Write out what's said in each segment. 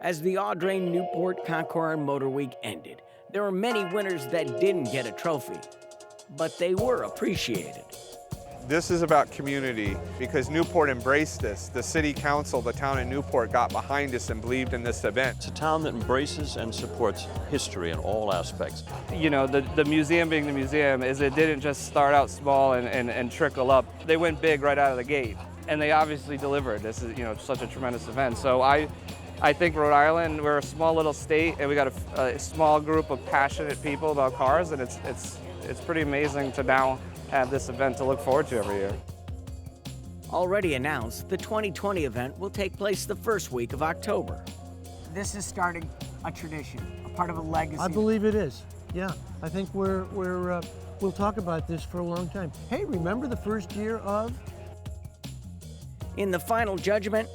As the Audrain Newport Concours Motor Week ended, there were many winners that didn't get a trophy, but they were appreciated. This is about community because Newport embraced this. The city council, the town of Newport got behind us and believed in this event. It's a town that embraces and supports history in all aspects. You know, the museum being the museum is it didn't just start out small and trickle up. They went big right out of the gate, and they obviously delivered. This is, you know, such a tremendous event. So I think Rhode Island, we're a small little state, and we got a small group of passionate people about cars, and it's pretty amazing to now have this event to look forward to every year. Already announced, the 2020 event will take place the first week of October. This is starting a tradition, a part of a legacy. I believe it is. Yeah, I think we'll talk about this for a long time. Hey, remember the first year of? In the final judgment,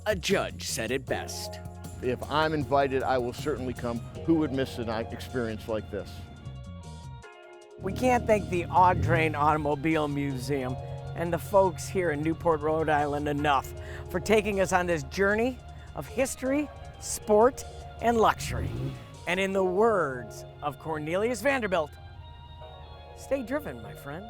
a judge said it best. If I'm invited, I will certainly come. Who would miss an experience like this? We can't thank the Audrain Automobile Museum and the folks here in Newport, Rhode Island enough for taking us on this journey of history, sport, and luxury. And in the words of Cornelius Vanderbilt, stay driven, my friends.